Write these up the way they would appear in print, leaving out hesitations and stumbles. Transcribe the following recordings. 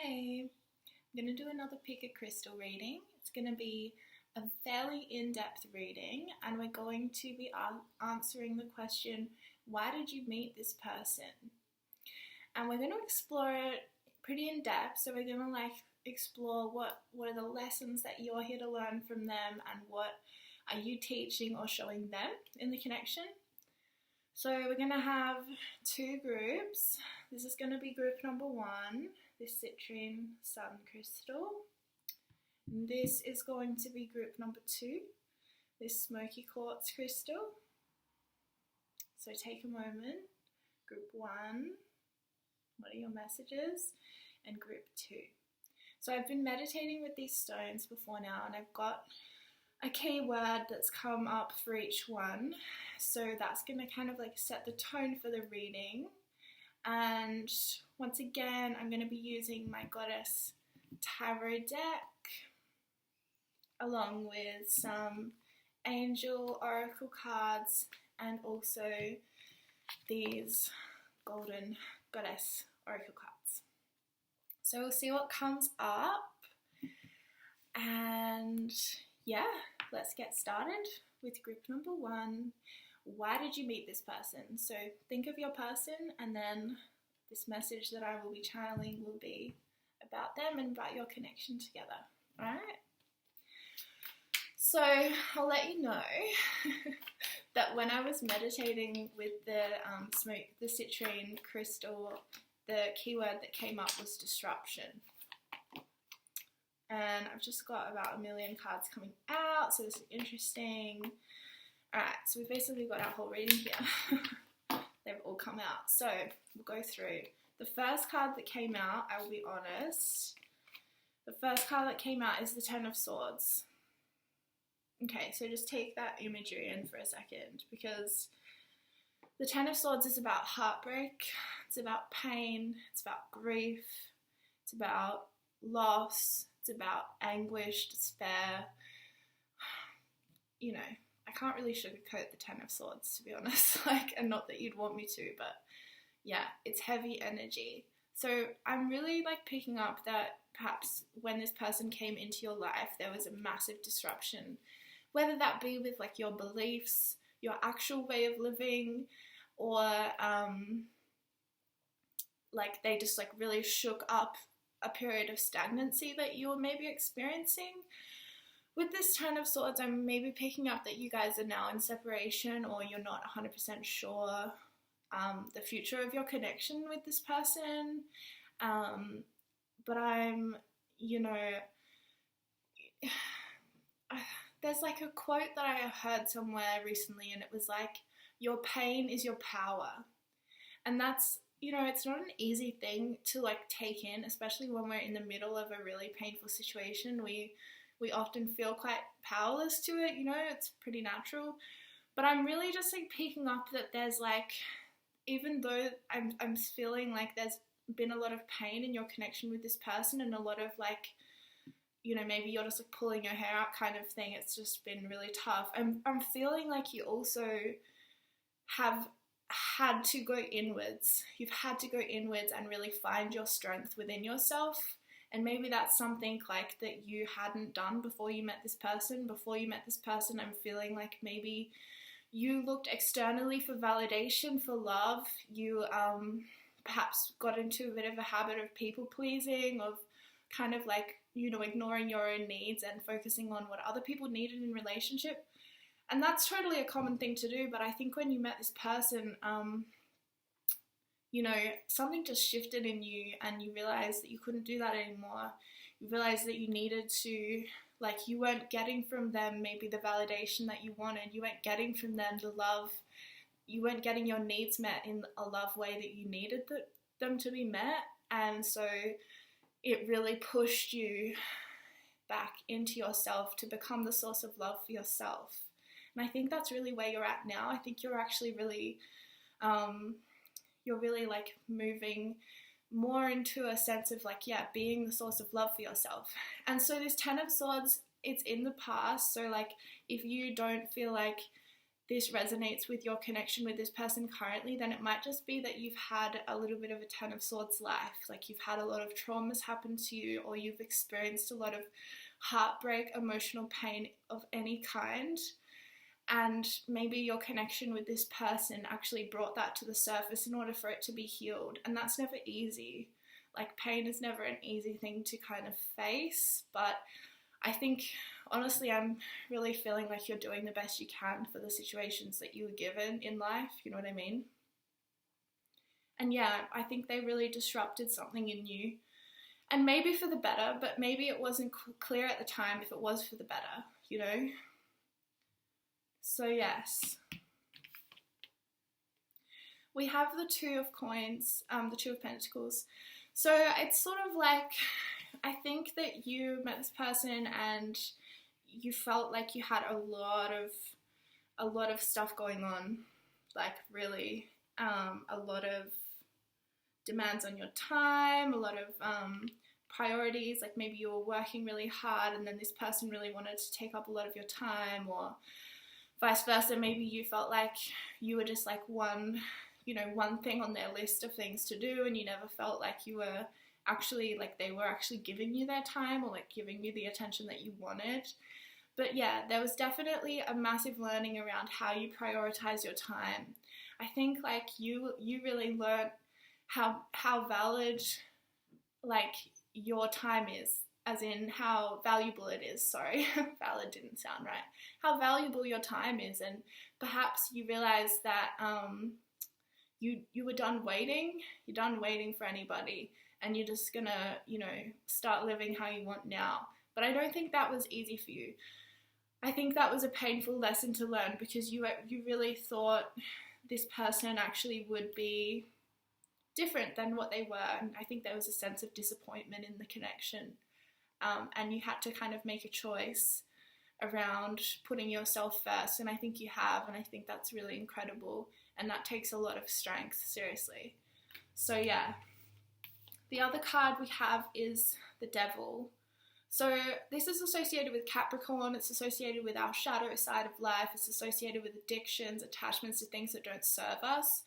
Hey, I'm going to do another pick a crystal reading. It's going to be a fairly in-depth reading, and we're going to be answering the question, why did you meet this person? And we're going to explore it pretty in depth. So we're going to explore what are the lessons that you're here to learn from them, and what are you teaching or showing them in the connection. So we're going to have two groups. This is going to be group number one, this citrine sun crystal. And this is going to be group number two, this smoky quartz crystal. So take a moment. Group one, what are your messages? And group two. So I've been meditating with these stones before now, and I've got a key word that's come up for each one. So that's going to kind of set the tone for the reading. And once again, I'm going to be using my Goddess Tarot deck along with some angel oracle cards and also these golden goddess oracle cards. So we'll see what comes up, and yeah, let's get started with group number one. Why did you meet this person? So think of your person, and then this message that I will be channeling will be about them and about your connection together. Alright? So I'll let you know that when I was meditating with the citrine crystal, the keyword that came up was disruption. And I've just got about 1 million cards coming out, so this is interesting. Alright, so we've basically got our whole reading here. They've all come out. So we'll go through. The first card that came out, I will be honest, the first card that came out is the Ten of Swords. Okay, so just take that imagery in for a second, because the Ten of Swords is about heartbreak, it's about pain, it's about grief, it's about loss, it's about anguish, despair. You know, I can't really sugarcoat the Ten of Swords, to be honest, and not that you'd want me to, but yeah, it's heavy energy. So I'm really picking up that perhaps when this person came into your life, there was a massive disruption, whether that be with your beliefs, your actual way of living, or they just really shook up a period of stagnancy that you were maybe experiencing. With this Ten of Swords, I'm maybe picking up that you guys are now in separation, or you're not 100% sure the future of your connection with this person. But I'm, there's a quote that I heard somewhere recently, and it was your pain is your power. And that's, it's not an easy thing to take in, especially when we're in the middle of a really painful situation. We often feel quite powerless to it, it's pretty natural. But I'm really just picking up that there's even though I'm feeling there's been a lot of pain in your connection with this person, and a lot of maybe you're just pulling your hair out kind of thing. It's just been really tough. I'm feeling you also have had to go inwards. You've had to go inwards and really find your strength within yourself. And maybe that's something that you hadn't done before you met this person. Before you met this person, I'm feeling maybe you looked externally for validation, for love. You perhaps got into a bit of a habit of people pleasing, of kind of ignoring your own needs and focusing on what other people needed in relationship. And that's totally a common thing to do. But I think when you met this person, something just shifted in you, and you realized that you couldn't do that anymore. You realized that you needed to, you weren't getting from them maybe the validation that you wanted. You weren't getting from them the love. You weren't getting your needs met in a love way that you needed them to be met. And so it really pushed you back into yourself to become the source of love for yourself. And I think that's really where you're at now. I think you're actually really, you're really moving more into a sense of being the source of love for yourself. And so this Ten of Swords, it's in the past. So if you don't feel this resonates with your connection with this person currently, then it might just be that you've had a little bit of a Ten of Swords life. Like you've had a lot of traumas happen to you, or you've experienced a lot of heartbreak, emotional pain of any kind. And maybe your connection with this person actually brought that to the surface in order for it to be healed. And that's never easy. Like pain is never an easy thing to kind of face, but I think, honestly, I'm really feeling like you're doing the best you can for the situations that you were given in life, you know what I mean? And yeah, I think they really disrupted something in you. And maybe for the better, but maybe it wasn't clear at the time if it was for the better, you know? So yes. We have the Two of Coins, the Two of Pentacles. So it's sort of like, I think that you met this person and you felt like you had a lot of stuff going on, like really a lot of demands on your time, a lot of priorities, like maybe you were working really hard and then this person really wanted to take up a lot of your time, or vice versa. Maybe you felt like you were just like one thing on their list of things to do, and you never felt like you were actually, like they were actually giving you their time or like giving you the attention that you wanted. But yeah, there was definitely a massive learning around how you prioritize your time. I think like you really learned how valid like your time is, as in how valuable it is. Sorry, valid didn't sound right. How valuable your time is, and perhaps you realize that you were done waiting. You're done waiting for anybody, and you're just gonna, start living how you want now. But I don't think that was easy for you. I think that was a painful lesson to learn, because you really thought this person actually would be different than what they were, and I think there was a sense of disappointment in the connection, and you had to kind of make a choice around putting yourself first, and I think you have, and I think that's really incredible, and that takes a lot of strength, seriously. So yeah. The other card we have is the Devil. So this is associated with Capricorn, it's associated with our shadow side of life, it's associated with addictions, attachments to things that don't serve us.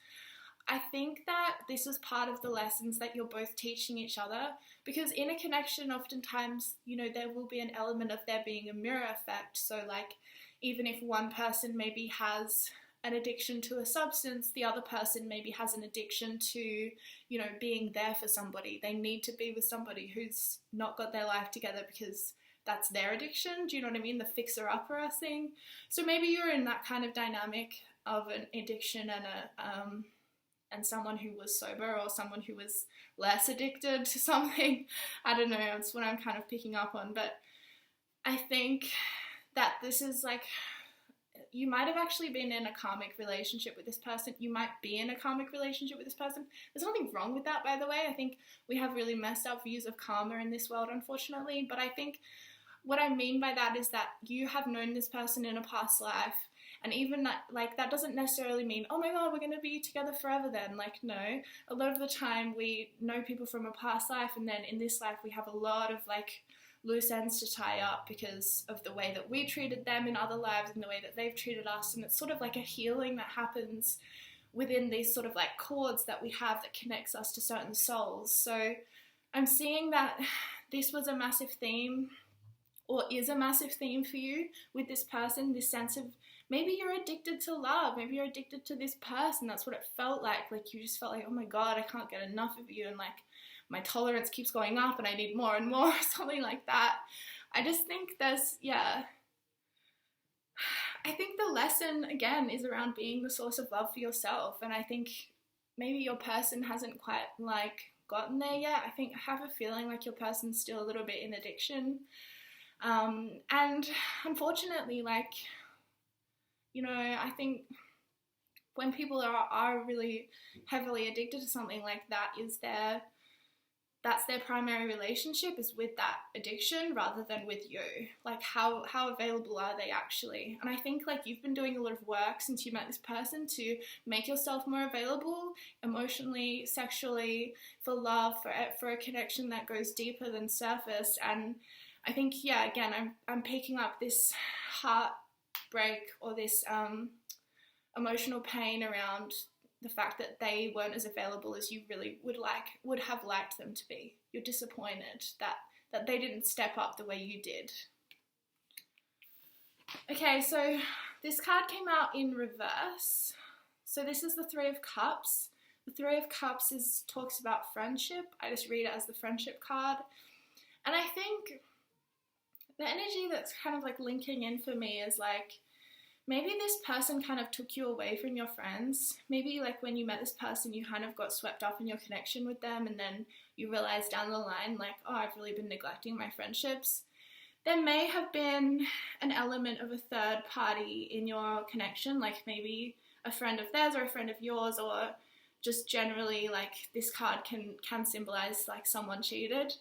I think that this is part of the lessons that you're both teaching each other, because in a connection, oftentimes, there will be an element of there being a mirror effect. So like, even if one person maybe has an addiction to a substance, the other person maybe has an addiction to, being there for somebody. They need to be with somebody who's not got their life together because that's their addiction. Do you know what I mean? The fixer-upper thing. So maybe you're in that kind of dynamic of an addiction and someone who was sober, or someone who was less addicted to something. I don't know, that's what I'm kind of picking up on. But I think that this is like, you might have actually been in a karmic relationship with this person. You might be in a karmic relationship with this person. There's nothing wrong with that, by the way. I think we have really messed up views of karma in this world, unfortunately. But I think what I mean by that is that you have known this person in a past life. And even that, like, that doesn't necessarily mean, oh my God, we're going to be together forever then. Like, no. A lot of the time we know people from a past life, and then in this life we have a lot of, like, loose ends to tie up because of the way that we treated them in other lives and the way that they've treated us. And it's sort of like a healing that happens within these sort of like cords that we have that connects us to certain souls. So I'm seeing that this was a massive theme, or is a massive theme for you with this person, this sense of maybe you're addicted to love, maybe you're addicted to this person. That's what it felt like you just felt like, oh my God, I can't get enough of you, and like my tolerance keeps going up and I need more and more, something like that. I just think I think the lesson, again, is around being the source of love for yourself. And I think maybe your person hasn't quite, like, gotten there yet. I have a feeling like your person's still a little bit in addiction. And unfortunately, like, I think when people are really heavily addicted to something like that, that's their primary relationship, is with that addiction rather than with you. Like, how available are they actually? And I think, like, you've been doing a lot of work since you met this person to make yourself more available emotionally, sexually, for love, for a connection that goes deeper than surface. And I think, yeah, again, I'm picking up this heartbreak, or this emotional pain around the fact that they weren't as available as you really would have liked them to be. You're disappointed that they didn't step up the way you did. Okay, so this card came out in reverse. So this is the Three of Cups. The Three of Cups talks about friendship. I just read it as the friendship card. And I think the energy that's kind of like linking in for me is like, maybe this person kind of took you away from your friends. Maybe like when you met this person, you kind of got swept up in your connection with them, and then you realize down the line, like, oh, I've really been neglecting my friendships. There may have been an element of a third party in your connection, like maybe a friend of theirs or a friend of yours, or just generally like this card can symbolize like someone cheated.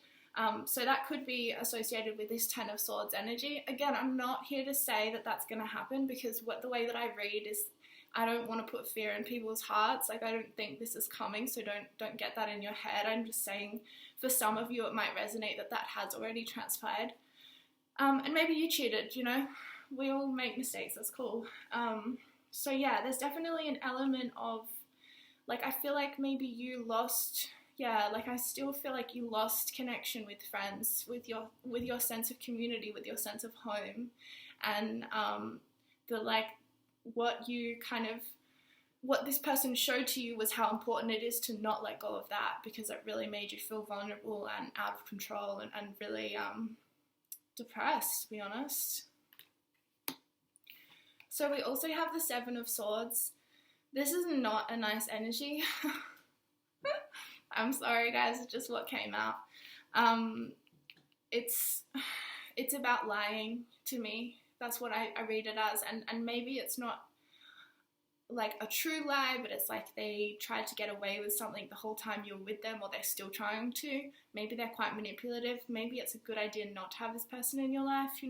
So that could be associated with this Ten of Swords energy. Again, I'm not here to say that that's going to happen, because the way that I read is I don't want to put fear in people's hearts. Like, I don't think this is coming, so don't get that in your head. I'm just saying for some of you it might resonate that has already transpired. And maybe you cheated, you know. We all make mistakes, that's cool. So yeah, there's definitely an element of, like, I feel like maybe you lost... Yeah, like I still feel like you lost connection with friends, with your sense of community, with your sense of home, and what this person showed to you was how important it is to not let go of that, because it really made you feel vulnerable and out of control and really depressed, to be honest. So we also have the Seven of Swords. This is not a nice energy. I'm sorry, guys, it's just what came out. It's about lying to me. That's what I read it as. And maybe it's not like a true lie, but it's like they tried to get away with something the whole time you're with them, or they're still trying to. Maybe they're quite manipulative. Maybe it's a good idea not to have this person in your life, you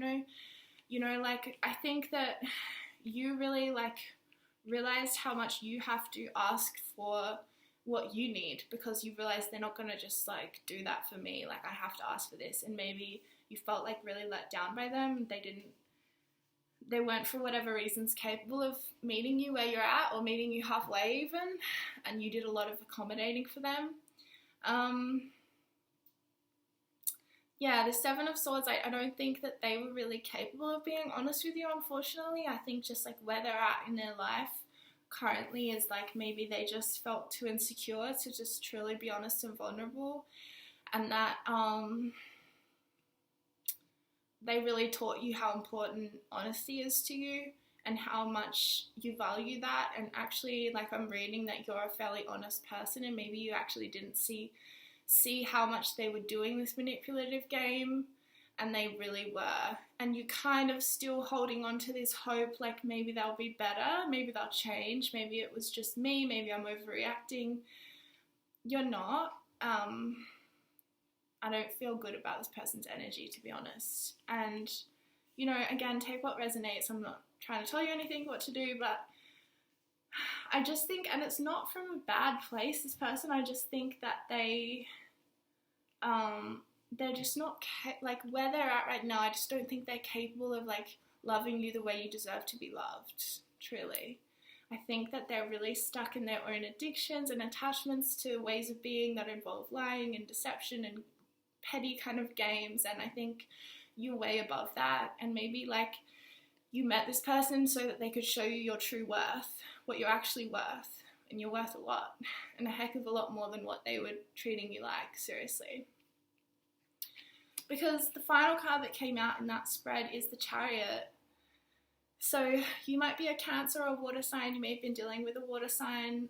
know, like, I think that you really like realized how much you have to ask for what you need, because you realize they're not going to just like do that for me, like I have to ask for this. And maybe you felt like really let down by them. They weren't, for whatever reasons, capable of meeting you where you're at, or meeting you halfway even, and you did a lot of accommodating for them. Yeah, the Seven of Swords, I don't think that they were really capable of being honest with you, unfortunately. I think just like where they're at in their life currently is like maybe they just felt too insecure to just truly be honest and vulnerable, and that they really taught you how important honesty is to you and how much you value that. And actually, like, I'm reading that you're a fairly honest person, and maybe you actually didn't see how much they were doing this manipulative game, and they really were. And you're kind of still holding on to this hope, like maybe they'll be better, maybe they'll change, maybe it was just me, maybe I'm overreacting. You're not. I don't feel good about this person's energy, to be honest. And, you know, again, take what resonates. I'm not trying to tell you anything what to do, but I just think, and it's not from a bad place, this person, I just think that they're just not, like, where they're at right now, I just don't think they're capable of, like, loving you the way you deserve to be loved, truly. I think that they're really stuck in their own addictions and attachments to ways of being that involve lying and deception and petty kind of games, and I think you're way above that. And maybe, like, you met this person so that they could show you your true worth, what you're actually worth, and you're worth a lot, and a heck of a lot more than what they were treating you like, seriously. Because the final card that came out in that spread is the Chariot. So you might be a Cancer or a water sign. You may have been dealing with a water sign.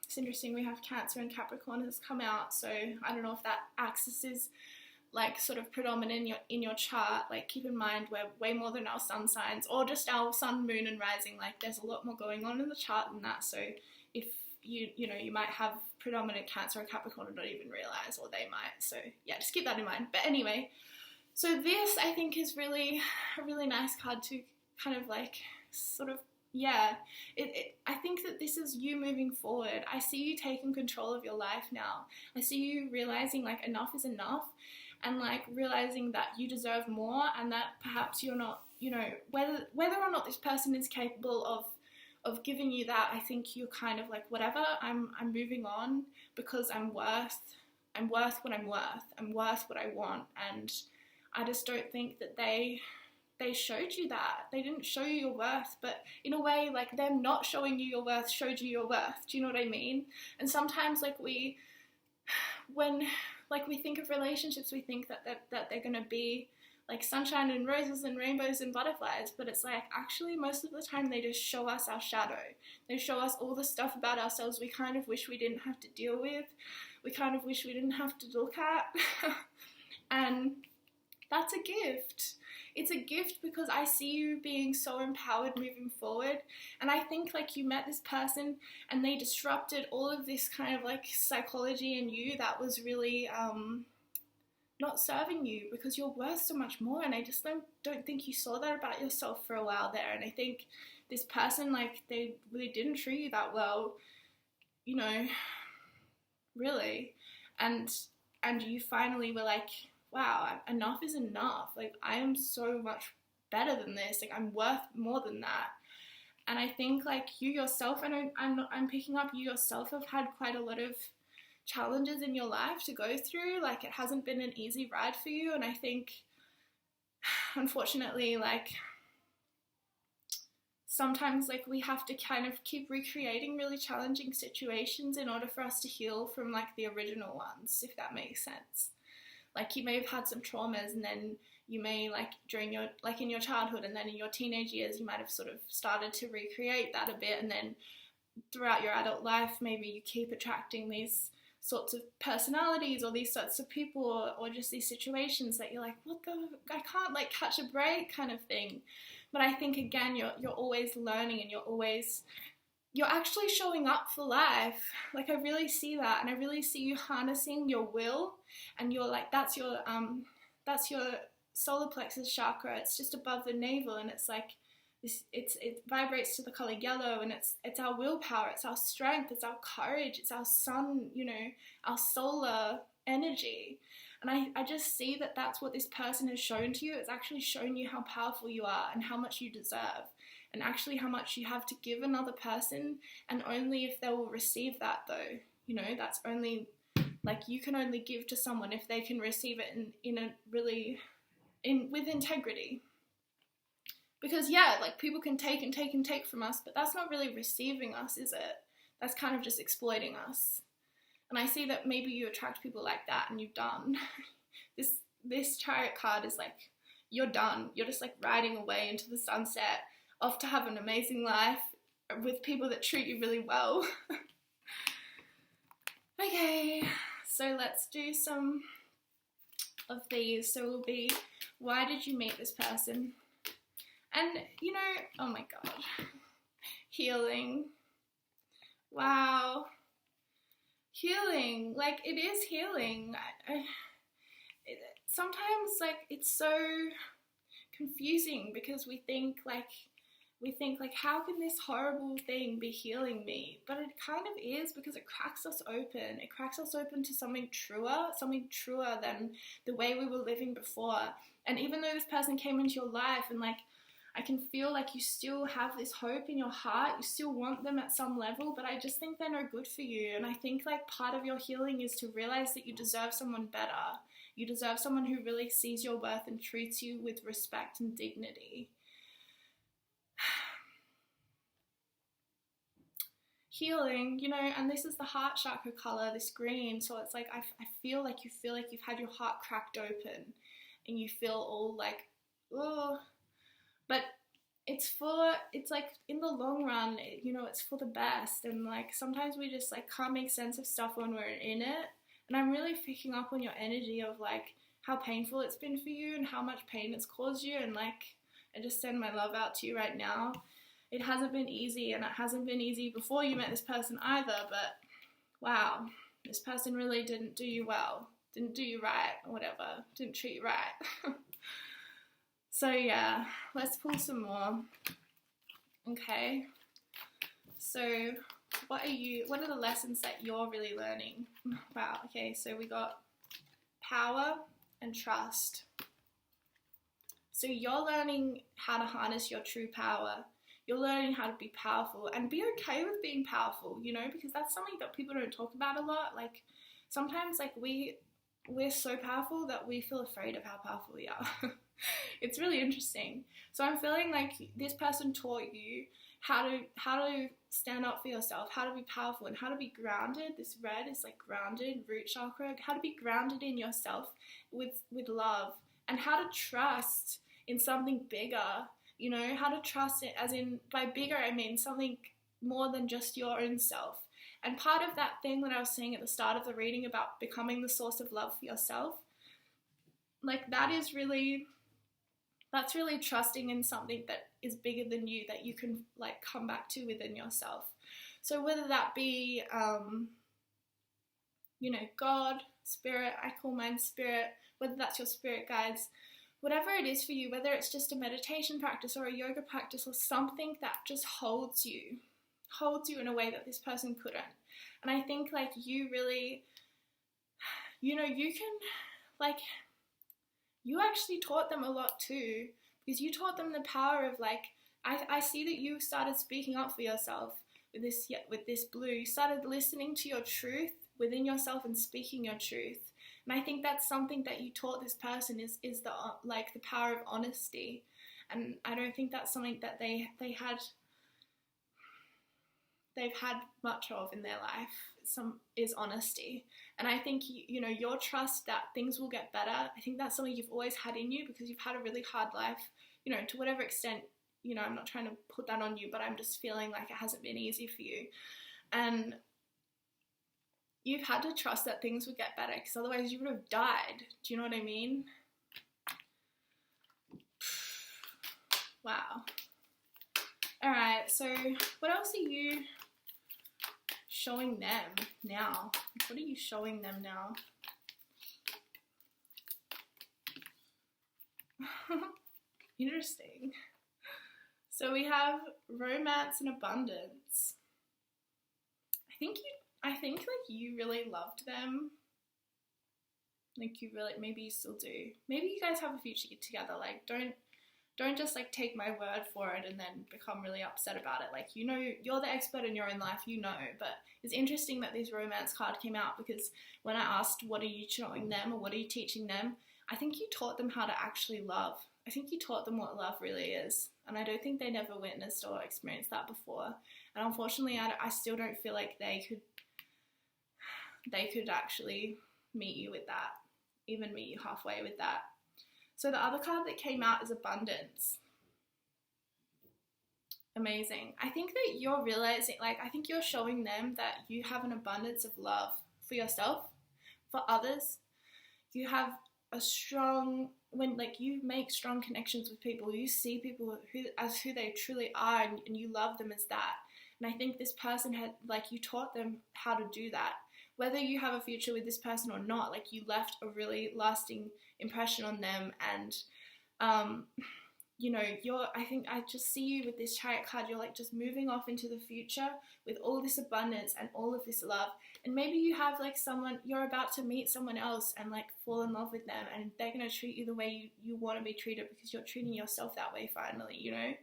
It's interesting, we have Cancer and Capricorn has come out, so I don't know if that axis is like sort of predominant in your chart. Like, keep in mind we're way more than our sun signs, or just our sun, moon and rising. Like, there's a lot more going on in the chart than that. So if you might have predominant Cancer or Capricorn and not even realize, or they might. So yeah, just keep that in mind. But anyway, so this I think is really a really nice card to kind of like sort of, yeah, I think that this is you moving forward. I see you taking control of your life now. I see you realizing like enough is enough, and like realizing that you deserve more, and that perhaps you're not, you know, whether or not this person is capable of giving you that, I think you're kind of like, whatever, I'm moving on, because I'm worth what I'm worth. I'm worth what I want. And I just don't think that they showed you that. They didn't show you your worth, but in a way, like, them not showing you your worth showed you your worth. Do you know what I mean? And sometimes, like, when we think of relationships, we think that they're gonna be like sunshine and roses and rainbows and butterflies, but it's like, actually, most of the time they just show us our shadow. They show us all the stuff about ourselves we kind of wish we didn't have to deal with, we kind of wish we didn't have to look at. And that's a gift. It's a gift, because I see you being so empowered moving forward. And I think, like, you met this person and they disrupted all of this kind of like psychology in you that was really not serving you, because you're worth so much more. And I just don't think you saw that about yourself for a while there. And I think this person, like, they really didn't treat you that well, you know, really. And you finally were like, wow, enough is enough. Like, I am so much better than this. Like, I'm worth more than that. And I think, like, you yourself, and I'm picking up, you yourself have had quite a lot of challenges in your life to go through. Like, it hasn't been an easy ride for you. And I think, unfortunately, like, sometimes, like, we have to kind of keep recreating really challenging situations in order for us to heal from, like, the original ones, if that makes sense. Like, you may have had some traumas, and then you may, like, during your, like, in your childhood, and then in your teenage years, you might have sort of started to recreate that a bit, and then throughout your adult life, maybe you keep attracting these sorts of personalities, or these sorts of people, or just these situations that you're like, what the, I can't, like, catch a break kind of thing. But I think, again, you're always learning, and you're actually showing up for life. Like, I really see that, and I really see you harnessing your will, and you're like, that's your solar plexus chakra. It's just above the navel, and it's like this. It vibrates to the color yellow, and it's our willpower, it's our strength, it's our courage, it's our sun, you know, our solar energy. And I just see that that's what this person has shown to you. It's actually shown you how powerful you are, and how much you deserve, and actually how much you have to give another person, and only if they will receive that, though. You know, that's only, like, you can only give to someone if they can receive it with integrity. Because, yeah, like, people can take and take and take from us, but that's not really receiving us, is it? That's kind of just exploiting us. And I see that maybe you attract people like that, and you've done. This Chariot card is like, you're done. You're just, like, riding away into the sunset, off to have an amazing life with people that treat you really well. Okay, so let's do some of these. So it will be, why did you meet this person? And, you know, oh my God, healing. Wow. Healing, like, it is healing. Sometimes, like, it's so confusing, because we think like, how can this horrible thing be healing me? But it kind of is, because it cracks us open. It cracks us open to something truer than the way we were living before. And even though this person came into your life, and, like, I can feel like you still have this hope in your heart, you still want them at some level, but I just think they're no good for you. And I think, like, part of your healing is to realize that you deserve someone better. You deserve someone who really sees your worth and treats you with respect and dignity. Healing, you know, and this is the heart chakra color, this green, so it's like, I feel like you've had your heart cracked open, and you feel all like, oh, but it's like, in the long run, you know, it's for the best. And, like, sometimes we just, like, can't make sense of stuff when we're in it. And I'm really picking up on your energy of, like, how painful it's been for you, and how much pain it's caused you. And, like, I just send my love out to you right now. It hasn't been easy, and it hasn't been easy before you met this person either, but wow, this person really didn't do you well, didn't do you right, or whatever, didn't treat you right. So yeah, let's pull some more. Okay, so what are the lessons that you're really learning? Wow, okay, so we got power and trust. So you're learning how to harness your true power. you're learning how to be powerful and be okay with being powerful, you know, because that's something that people don't talk about a lot. Like sometimes like we're so powerful that we feel afraid of how powerful we are. It's really interesting. So I'm feeling like this person taught you how to stand up for yourself, how to be powerful, and how to be grounded. This red is like grounded, root chakra, how to be grounded in yourself with love, and how to trust in something bigger, you know, how to trust it, as in by bigger I mean something more than just your own self. And part of that thing that I was saying at the start of the reading about becoming the source of love for yourself, like that's really trusting in something that is bigger than you, that you can like come back to within yourself. So whether that be, you know, God, spirit, I call mine spirit, whether that's your spirit guides, whatever it is for you, whether it's just a meditation practice or a yoga practice or something that just holds you in a way that this person couldn't. And I think like you really, you know, you can like, you actually taught them a lot too, because you taught them the power of like, I see that you started speaking up for yourself with this blue. You started listening to your truth within yourself and speaking your truth. And I think that's something that you taught this person is the like the power of honesty. And I don't think that's something that they've had much of in their life. Is honesty. And I think you know, your trust that things will get better, I think that's something you've always had in you, because you've had a really hard life, you know, to whatever extent, you know, I'm not trying to put that on you, but I'm just feeling like it hasn't been easy for you. And you've had to trust that things would get better, because otherwise you would have died. Do you know what I mean? Wow. Alright, so what else are you showing them now? What are you showing them now? Interesting. So we have romance and abundance. I think like you really loved them. Like you really, maybe you still do. Maybe you guys have a future together. Like don't just like take my word for it and then become really upset about it. Like, you know, you're the expert in your own life, you know. But it's interesting that this romance card came out, because when I asked what are you showing them or what are you teaching them, I think you taught them how to actually love. I think you taught them what love really is. And I don't think they never witnessed or experienced that before. And unfortunately, I still don't feel like they could actually meet you with that, even meet you halfway with that. So the other card that came out is abundance. Amazing. I think that you're realizing, like, I think you're showing them that you have an abundance of love for yourself, for others. You have a strong, when like you make strong connections with people, you see people who they truly are, and you love them as that. And I think this person had, like, you taught them how to do that. Whether you have a future with this person or not, like, you left a really lasting impression on them. And you know, I think I just see you with this Chariot card, you're like just moving off into the future with all this abundance and all of this love. And maybe you have like someone, you're about to meet someone else and like fall in love with them, and they're going to treat you the way you want to be treated, because you're treating yourself that way finally, you know.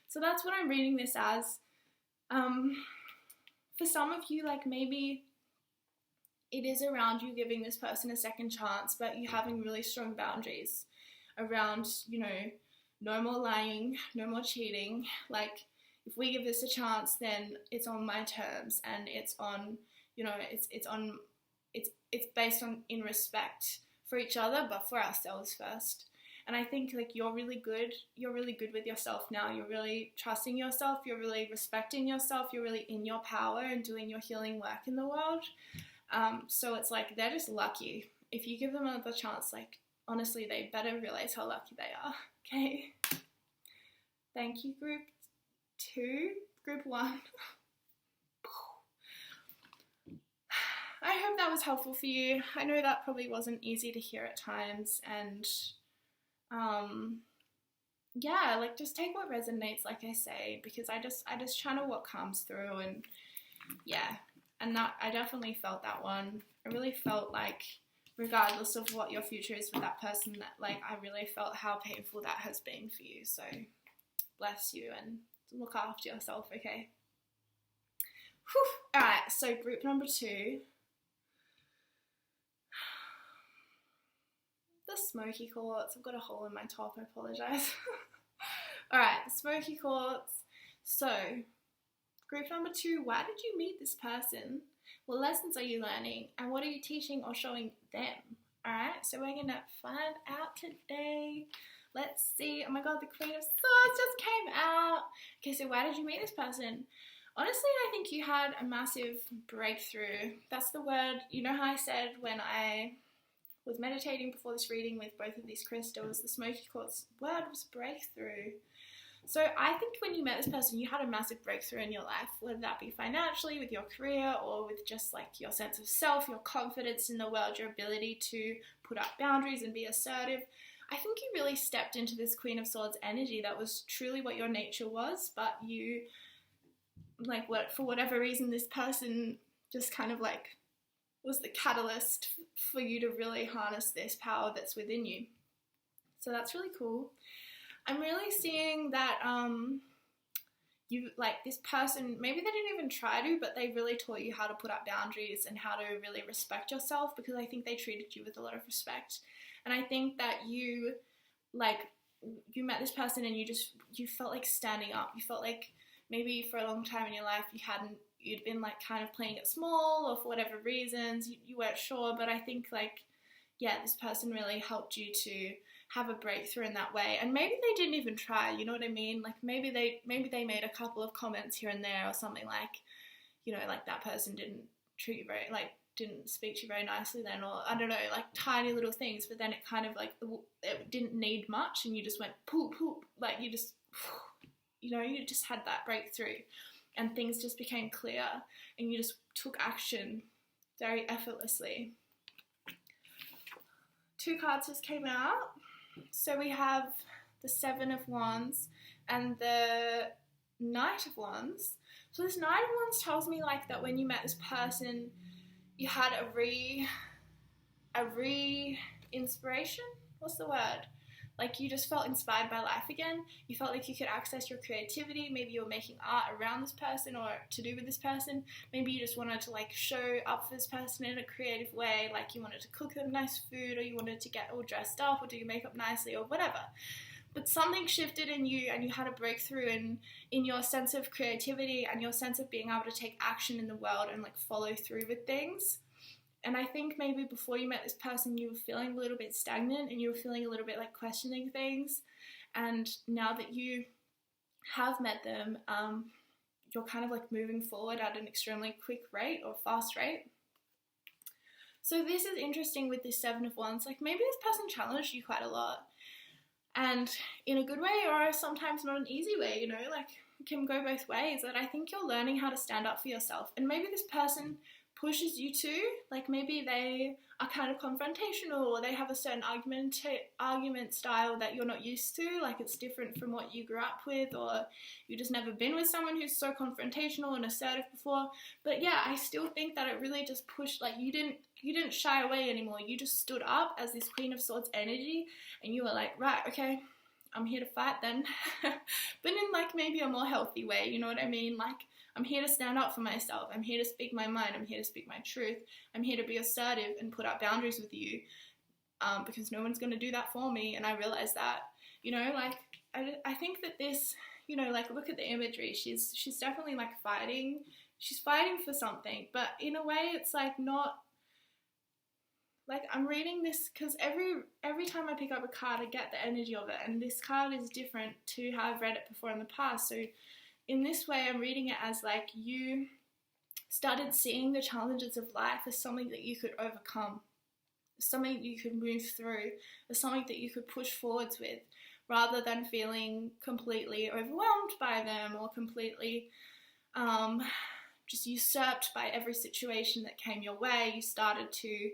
So that's what I'm reading this as. For some of you, like, maybe it is around you giving this person a second chance, but you having really strong boundaries around, you know, no more lying, no more cheating. Like, if we give this a chance, then it's on my terms, and it's on, you know, it's based on in respect for each other, but for ourselves first. And I think like you're really good with yourself now. You're really trusting yourself, you're really respecting yourself, you're really in your power and doing your healing work in the world. So it's like they're just lucky. If you give them another chance, like, honestly, they better realize how lucky they are. Okay. Thank you, group 2. Group 1. I hope that was helpful for you. I know that probably wasn't easy to hear at times, and yeah, like, just take what resonates, like I say, because I just channel what comes through. And yeah, and that I definitely felt that one. I really felt like, regardless of what your future is with that person, that like I really felt how painful that has been for you. So bless you, and look after yourself, okay? Whew. All right, so group number 2, the smoky quartz. I've got a hole in my top, I apologize. All right, the smoky quartz. So, group number 2, why did you meet this person? What lessons are you learning? And what are you teaching or showing them? All right, so we're going to find out today. Let's see. Oh my God, the Queen of Swords just came out. Okay, so why did you meet this person? Honestly, I think you had a massive breakthrough. That's the word. You know how I said when I was meditating before this reading with both of these crystals, the smoky quartz word was breakthrough. So I think when you met this person, you had a massive breakthrough in your life, whether that be financially, with your career, or with just like your sense of self, your confidence in the world, your ability to put up boundaries and be assertive. I think you really stepped into this Queen of Swords energy that was truly what your nature was, but you, like, for whatever reason, this person just kind of like was the catalyst for you to really harness this power that's within you. So that's really cool. I'm really seeing that you, like, this person, maybe they didn't even try to, but they really taught you how to put up boundaries and how to really respect yourself, because I think they treated you with a lot of respect. And I think that you met this person and you felt like standing up. You felt like maybe for a long time in your life you'd been like kind of playing it small, or for whatever reasons you weren't sure, but I think this person really helped you to have a breakthrough in that way. And maybe they didn't even try, you know what I mean? Like maybe they made a couple of comments here and there or something, like, you know, like that person didn't treat you didn't speak to you very nicely then, or I don't know, like tiny little things, but then it kind of like, it didn't need much and you just went poop, like you just, you know, you just had that breakthrough and things just became clear and you just took action very effortlessly. 2 cards just came out. So we have the 7 of Wands and the Knight of Wands. So this Knight of Wands tells me like that when you met this person, you had a re-inspiration? What's the word? Like you just felt inspired by life again. You felt like you could access your creativity. Maybe you were making art around this person or to do with this person. Maybe you just wanted to like show up for this person in a creative way. Like you wanted to cook them nice food, or you wanted to get all dressed up or do your makeup nicely or whatever. But something shifted in you and you had a breakthrough in your sense of creativity and your sense of being able to take action in the world and like follow through with things. And I think maybe before you met this person, you were feeling a little bit stagnant and you were feeling a little bit like questioning things. And now that you have met them, you're kind of like moving forward at an extremely quick rate or fast rate. So this is interesting with this 7 of Wands. Like maybe this person challenged you quite a lot. And in a good way, or sometimes not an easy way, you know, like it can go both ways. That I think you're learning how to stand up for yourself. And maybe this person pushes you to, like maybe they are kind of confrontational, or they have a certain argument style that you're not used to, like it's different from what you grew up with, or you just never been with someone who's so confrontational and assertive before. But yeah, I still think that it really just pushed, like you didn't shy away anymore. You just stood up as this Queen of Swords energy and you were like, right, okay, I'm here to fight then. But in like maybe a more healthy way, you know what I mean? Like I'm here to stand up for myself. I'm here to speak my mind. I'm here to speak my truth. I'm here to be assertive and put up boundaries with you, because no one's going to do that for me. And I realize that, you know, like I think that this, you know, like look at the imagery. She's definitely like fighting. She's fighting for something, but in a way it's like not, like I'm reading this because every time I pick up a card I get the energy of it, and this card is different to how I've read it before in the past. So in this way, I'm reading it as like you started seeing the challenges of life as something that you could overcome, something you could move through, as something that you could push forwards with, rather than feeling completely overwhelmed by them or completely just usurped by every situation that came your way. You started to,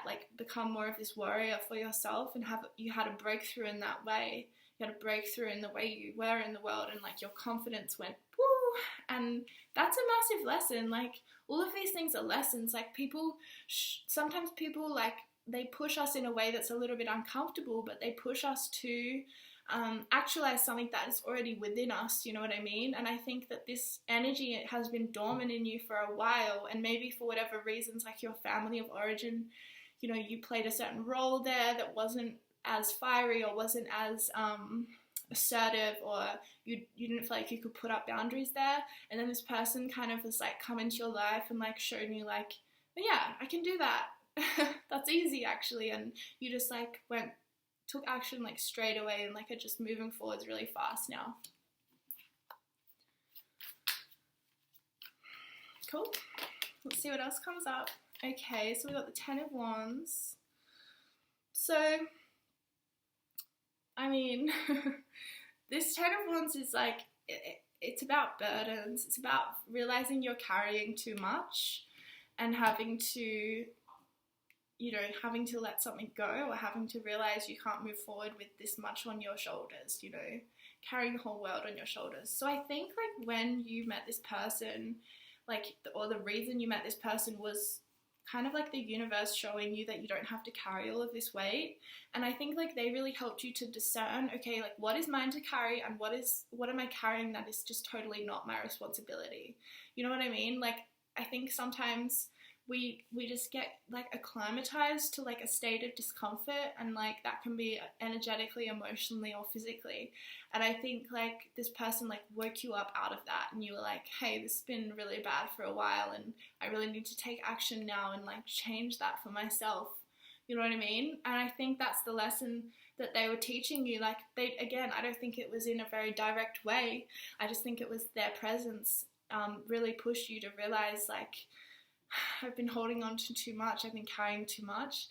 like become more of this warrior for yourself, and you had a breakthrough in that way. You had a breakthrough in the way you were in the world, and like your confidence went woo, and that's a massive lesson. Like all of these things are lessons. Like sometimes people like they push us in a way that's a little bit uncomfortable, but they push us to actualize something that is already within us, you know what I mean? And I think that this energy, it has been dormant in you for a while, and maybe for whatever reasons, like your family of origin, you know, you played a certain role there that wasn't as fiery or wasn't as assertive, or you didn't feel like you could put up boundaries there, and then this person kind of was like come into your life and like shown you like, oh yeah, I can do that. That's easy actually, and you just like took action like straight away, and like are just moving forwards really fast now. Cool. Let's see what else comes up. Okay, so we got the 10 of Wands. So, I mean, this 10 of Wands is like, it's about burdens. It's about realizing you're carrying too much and having to, you know, having to let something go, or having to realize you can't move forward with this much on your shoulders, you know, carrying the whole world on your shoulders. So I think like when you met this person, like, or the reason you met this person was kind of like the universe showing you that you don't have to carry all of this weight. And I think like they really helped you to discern, okay, like what is mine to carry, and what am I carrying that is just totally not my responsibility. You know what I mean? Like, I think sometimes we just get like acclimatized to like a state of discomfort, and like that can be energetically, emotionally, or physically. And I think like this person like woke you up out of that, and you were like, hey, this has been really bad for a while, and I really need to take action now and like change that for myself. You know what I mean? And I think that's the lesson that they were teaching you. Like, they, again, I don't think it was in a very direct way. I just think it was their presence really pushed you to realize like, I've been holding on to too much, I've been carrying too much,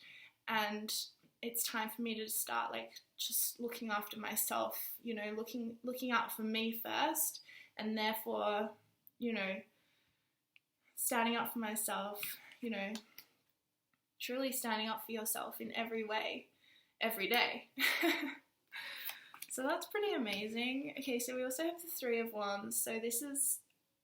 and it's time for me to start like just looking after myself, you know, looking out for me first, and therefore, you know, standing up for myself, you know, truly standing up for yourself in every way, every day. So that's pretty amazing. Okay, so we also have the 3 of Wands. So this is,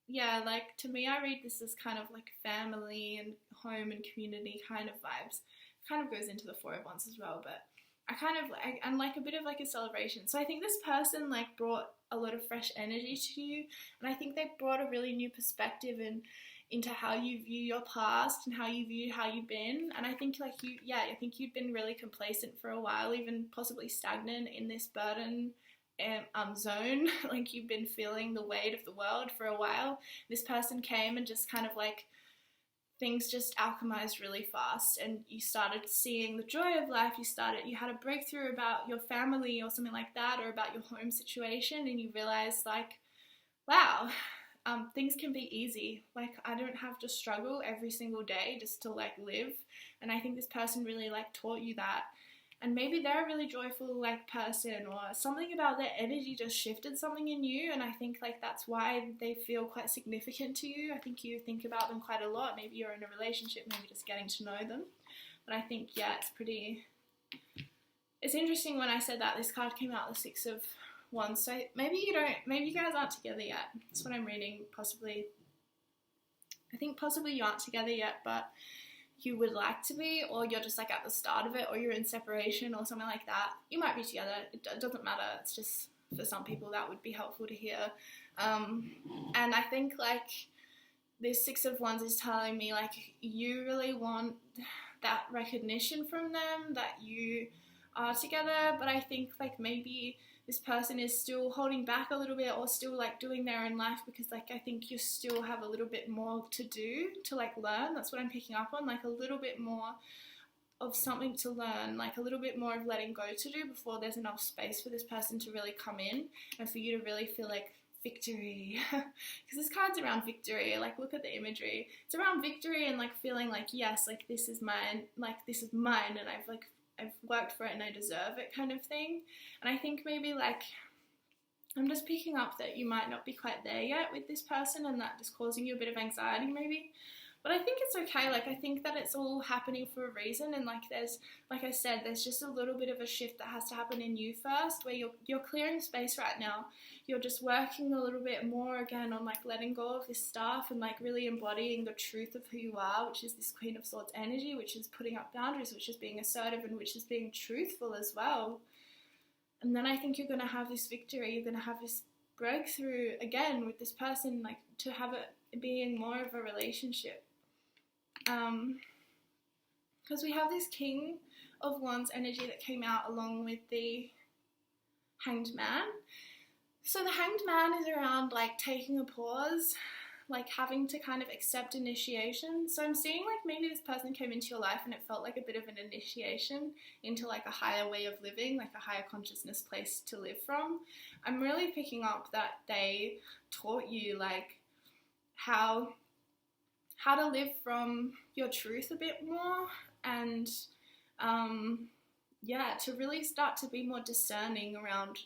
yeah, like to me, I read this as kind of like family and home and community kind of vibes. It kind of goes into the 4 of Wands as well, but I'm like a bit of like a celebration. So I think this person like brought a lot of fresh energy to you, and I think they brought a really new perspective into how you view your past and how you view how you've been. And I think like I think you'd been really complacent for a while, even possibly stagnant in this burden zone. Like you've been feeling the weight of the world for a while. This person came and just kind of like things just alchemized really fast, and you started seeing the joy of life. You had a breakthrough about your family or something like that, or about your home situation, and you realized like, wow, things can be easy. Like I don't have to struggle every single day just to like live. And I think this person really like taught you that. And maybe they're a really joyful like person, or something about their energy just shifted something in you, and I think like that's why they feel quite significant to you. I think you think about them quite a lot. Maybe you're in a relationship, maybe just getting to know them. But I think, yeah, it's interesting when I said that this card came out, the 6 of Wands. So maybe you guys aren't together yet. That's what I'm reading, possibly. I think possibly you aren't together yet, but you would like to be, or you're just like at the start of it, or you're in separation or something like that. You might be together. It doesn't matter. It's just for some people that would be helpful to hear. And I think like this 6 of Wands is telling me like you really want that recognition from them that you are together, but I think like maybe this person is still holding back a little bit, or still like doing their own life, because like I think you still have a little bit more to do, to like learn. That's what I'm picking up on, like a little bit more of something to learn, like a little bit more of letting go to do before there's enough space for this person to really come in and for you to really feel like victory. Because this card's around victory. Like look at the imagery. It's around victory and like feeling like, yes, like this is mine, and I've worked for it and I deserve it kind of thing. And I think maybe like I'm just picking up that you might not be quite there yet with this person, and that is causing you a bit of anxiety maybe. But I think it's okay. Like I think that it's all happening for a reason, and like there's, like I said, there's just a little bit of a shift that has to happen in you first, where you're clearing space right now. You're just working a little bit more again on like letting go of this stuff and like really embodying the truth of who you are, which is this Queen of Swords energy, which is putting up boundaries, which is being assertive, and which is being truthful as well. And then I think you're going to have this victory, you're going to have this breakthrough again with this person, like to have it being more of a relationship. Because we have this King of Wands energy that came out along with the Hanged Man. So the Hanged Man is around like taking a pause, like having to kind of accept initiation. So I'm seeing like maybe this person came into your life and it felt like a bit of an initiation into like a higher way of living, like a higher consciousness place to live from. I'm really picking up that they taught you like how to live from your truth a bit more, and to really start to be more discerning around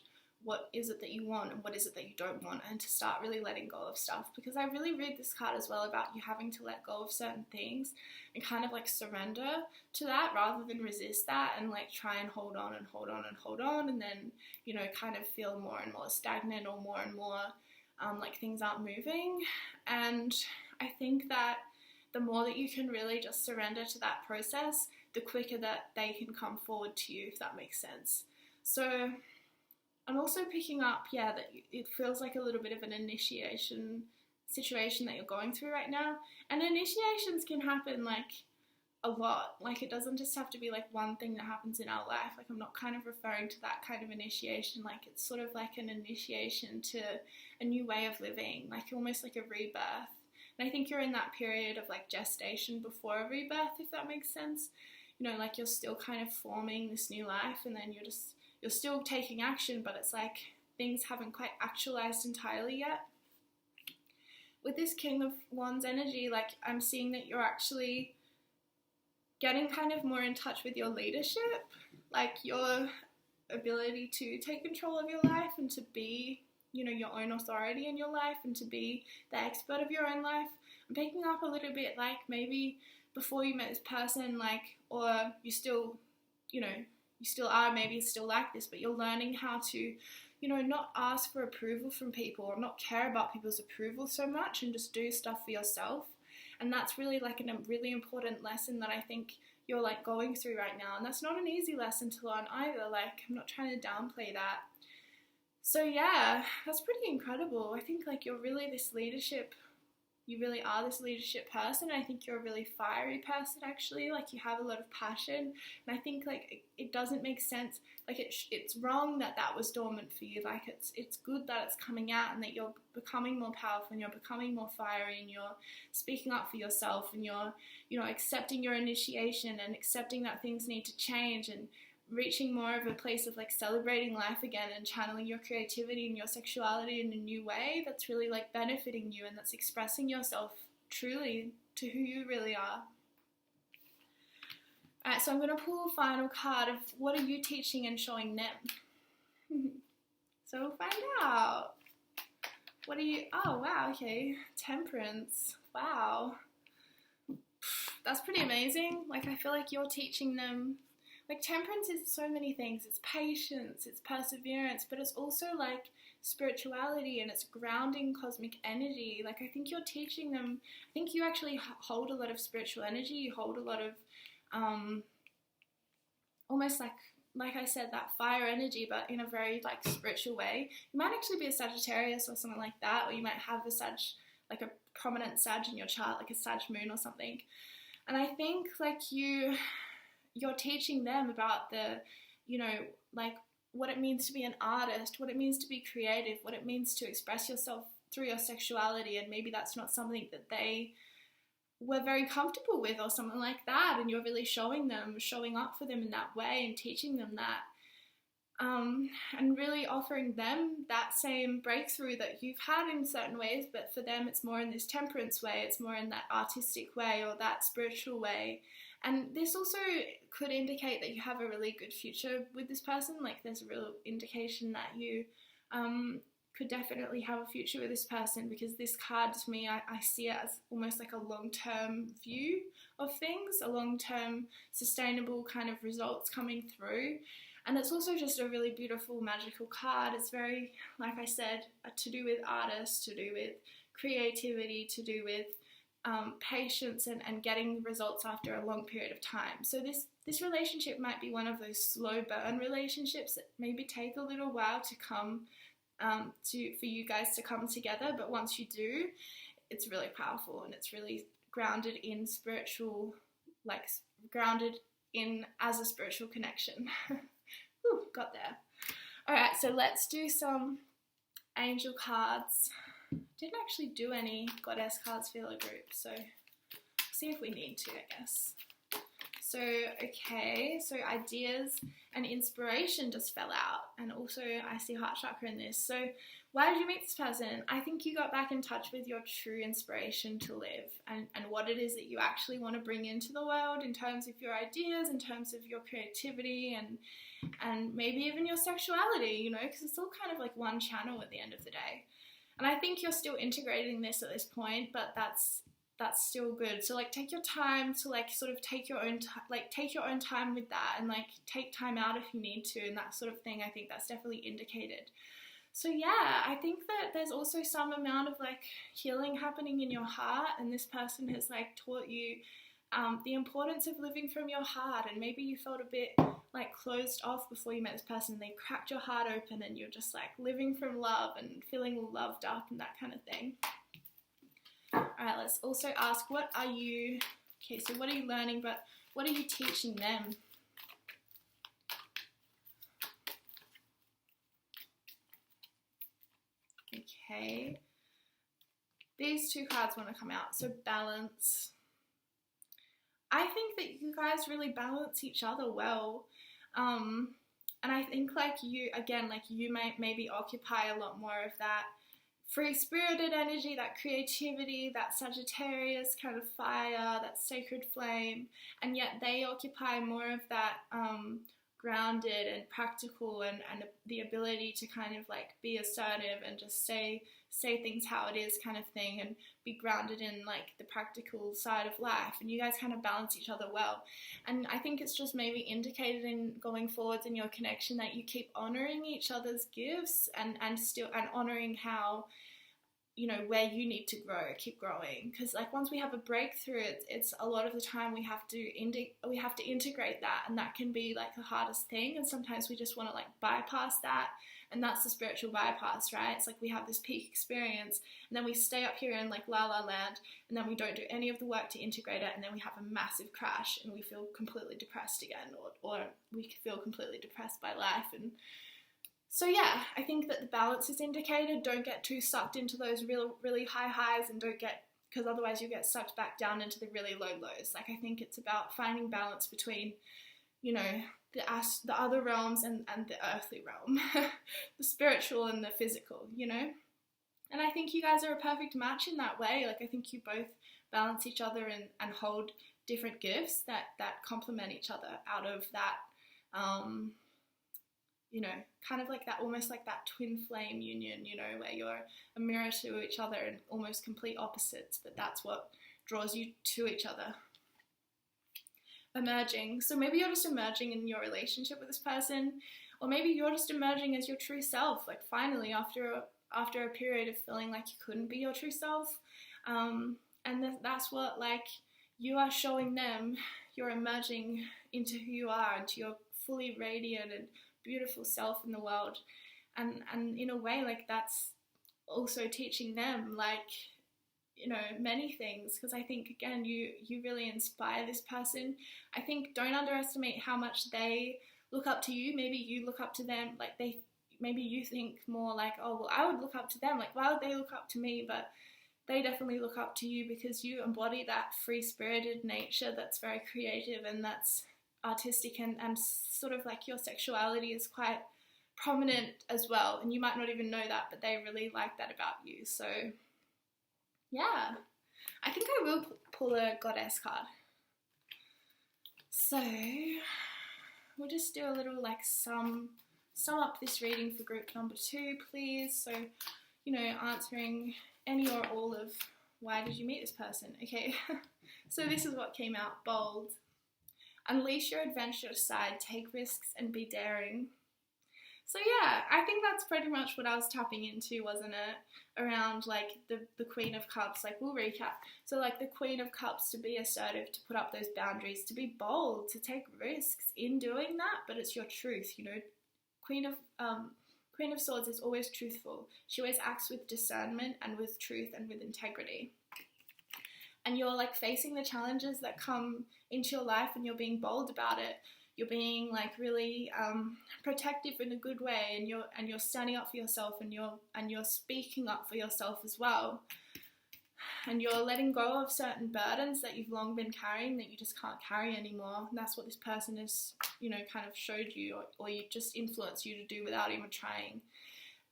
what is it that you want and what is it that you don't want, and to start really letting go of stuff. Because I really read this card as well about you having to let go of certain things and kind of like surrender to that rather than resist that and like try and hold on and hold on and hold on, and then, you know, kind of feel more and more stagnant or more and more like things aren't moving. And I think that the more that you can really just surrender to that process, the quicker that they can come forward to you, if that makes sense. So I'm also picking up, that it feels like a little bit of an initiation situation that you're going through right now. And initiations can happen like a lot. Like it doesn't just have to be like one thing that happens in our life. Like I'm not kind of referring to that kind of initiation. Like it's sort of like an initiation to a new way of living, like almost like a rebirth. And I think you're in that period of like gestation before a rebirth, if that makes sense. You know, like you're still kind of forming this new life, and then you're still taking action, but it's like things haven't quite actualized entirely yet. With this King of Wands energy, like I'm seeing that you're actually getting kind of more in touch with your leadership, like your ability to take control of your life and to be, you know, your own authority in your life and to be the expert of your own life. I'm picking up a little bit like maybe before you met this person, like, or you still, you know, you still are maybe still like this, but you're learning how to, you know, not ask for approval from people or not care about people's approval so much and just do stuff for yourself. And that's really like a really important lesson that I think you're like going through right now. And that's not an easy lesson to learn either. Like I'm not trying to downplay that. So yeah, that's pretty incredible. I think like you're really this leadership, you really are this leadership person. I think you're a really fiery person actually, like you have a lot of passion, and I think like it doesn't make sense, like it's wrong that was dormant for you. Like it's good that it's coming out and that you're becoming more powerful and you're becoming more fiery and you're speaking up for yourself and you're, you know, accepting your initiation and accepting that things need to change and reaching more of a place of like celebrating life again and channeling your creativity and your sexuality in a new way that's really like benefiting you and that's expressing yourself truly to who you really are. Alright, so I'm going to pull a final card of what are you teaching and showing them. So we'll find out. What are you, oh wow, okay, Temperance, wow. That's pretty amazing. Like I feel like you're teaching them. Like Temperance is so many things. It's patience, it's perseverance, but it's also like spirituality and it's grounding cosmic energy. Like I think you're teaching them, I think you actually hold a lot of spiritual energy. You hold a lot of almost like I said, that fire energy, but in a very like spiritual way. You might actually be a Sagittarius or something like that, or you might have a Sag, like a prominent Sag in your chart, like a Sag moon or something. And I think like you're teaching them about the, you know, like what it means to be an artist, what it means to be creative, what it means to express yourself through your sexuality, and maybe that's not something that they were very comfortable with or something like that, and you're really showing up for them in that way and teaching them that, and really offering them that same breakthrough that you've had in certain ways, but for them it's more in this temperance way, it's more in that artistic way or that spiritual way. And this also could indicate that you have a really good future with this person. Like there's a real indication that you could definitely have a future with this person, because this card to me, I see it as almost like a long-term view of things, a long-term sustainable kind of results coming through. And it's also just a really beautiful, magical card. It's very, like I said, to do with artists, to do with creativity, to do with patience and getting results after a long period of time. So this relationship might be one of those slow burn relationships that maybe take a little while to come for you guys to come together, but once you do, it's really powerful and it's really grounded in spiritual, like grounded in as a spiritual connection. Whew, got there. All right, so let's do some angel cards. Didn't actually do any goddess cards for the group, so see if we need to, I guess. So, okay, so ideas and inspiration just fell out, and also I see heart chakra in this. So why did you meet this person? I think you got back in touch with your true inspiration to live and what it is that you actually want to bring into the world in terms of your ideas, in terms of your creativity, and maybe even your sexuality, you know, because it's all kind of like one channel at the end of the day. And I think you're still integrating this at this point, but that's still good. So like take your time to like sort of take your own time with that, and like take time out if you need to, and that sort of thing. I think that's definitely indicated. So yeah, I think that there's also some amount of like healing happening in your heart, and this person has like taught you the importance of living from your heart, and maybe you felt a bit like closed off before you met this person. They cracked your heart open and you're just like living from love and feeling loved up and that kind of thing. Alright, let's also ask, what are you learning, but what are you teaching them? Okay, these two cards want to come out. So balance. I think that you guys really balance each other well. And I think like you might maybe occupy a lot more of that free-spirited energy, that creativity, that Sagittarius kind of fire, that sacred flame, and yet they occupy more of that grounded and practical and the ability to kind of like be assertive and just say things how it is kind of thing, and be grounded in like the practical side of life. And you guys kind of balance each other well. And I think it's just maybe indicated in going forwards in your connection that you keep honoring each other's gifts and honoring how, you know, where you need to grow, keep growing. Because like once we have a breakthrough, it's a lot of the time we have to integrate that, and that can be like the hardest thing. And sometimes we just want to like bypass that, and that's the spiritual bypass, right? It's like we have this peak experience, and then we stay up here in like la la land, and then we don't do any of the work to integrate it, and then we have a massive crash, and we feel completely depressed again, or we feel completely depressed by life. And so yeah, I think that the balance is indicated. Don't get too sucked into those really high highs, and because otherwise you get sucked back down into the really low lows. Like I think it's about finding balance between, you know, the other realms and the earthly realm, the spiritual and the physical, you know? And I think you guys are a perfect match in that way. Like I think you both balance each other and hold different gifts that complement each other out of that, you know, kind of like that, almost like that twin flame union, you know, where you're a mirror to each other and almost complete opposites, but that's what draws you to each other. Emerging. So maybe you're just emerging in your relationship with this person, or maybe you're just emerging as your true self, like finally after a period of feeling like you couldn't be your true self. And that's what like you are showing them. You're emerging into who you are, into your fully radiant and beautiful self in the world. And in a way, like that's also teaching them like, you know, many things, because I think again you really inspire this person. I think don't underestimate how much they look up to you. Maybe you look up to them, like maybe you think more like, oh well, I would look up to them, like why would they look up to me? But they definitely look up to you because you embody that free-spirited nature that's very creative and that's artistic, and sort of like your sexuality is quite prominent as well, and you might not even know that, but they really like that about you. So yeah, I think I will pull a goddess card. So we'll just do a little like sum up this reading for group number 2, please. So, you know, answering any or all of why did you meet this person. Okay, so this is what came out, bold. Unleash your adventurous side, take risks and be daring. So yeah, I think that's pretty much what I was tapping into, wasn't it? Around like the Queen of Cups, like we'll recap. So like the Queen of Cups, to be assertive, to put up those boundaries, to be bold, to take risks in doing that, but it's your truth, you know. Queen of Swords is always truthful. She always acts with discernment and with truth and with integrity. And you're like facing the challenges that come into your life and you're being bold about it. You're being like really protective in a good way, and you're standing up for yourself, and you're speaking up for yourself as well. And you're letting go of certain burdens that you've long been carrying that you just can't carry anymore. And that's what this person has, you know, kind of showed you, or you just influenced you to do without even trying.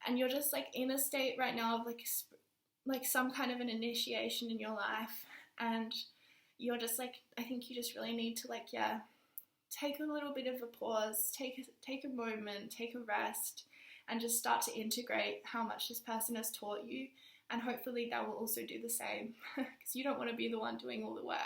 And you're just like in a state right now of like some kind of an initiation in your life, and you're just like, I think you just really need to like, yeah, take a little bit of a pause, take a moment, take a rest, and just start to integrate how much this person has taught you, and hopefully they will also do the same, because you don't want to be the one doing all the work.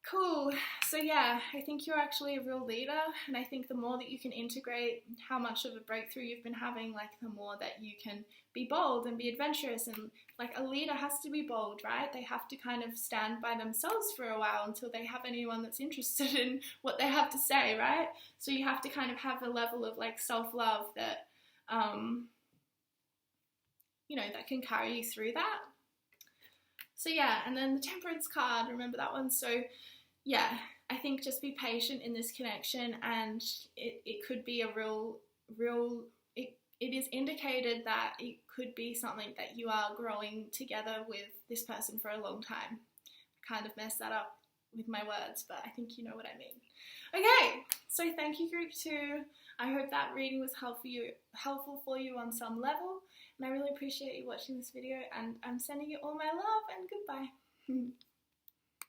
Cool. So yeah, I think you're actually a real leader, and I think the more that you can integrate how much of a breakthrough you've been having, like the more that you can be bold and be adventurous. And like a leader has to be bold, right? They have to kind of stand by themselves for a while until they have anyone that's interested in what they have to say, right? So you have to kind of have a level of like self-love that you know, that can carry you through that. So yeah, and then the Temperance card, remember that one? So yeah, I think just be patient in this connection, and it could be a real, it is indicated that it could be something that you are growing together with this person for a long time. I kind of messed that up with my words, but I think you know what I mean. Okay, so thank you, group 2. I hope that reading was helpful for you on some level, and I really appreciate you watching this video, and I'm sending you all my love, and goodbye.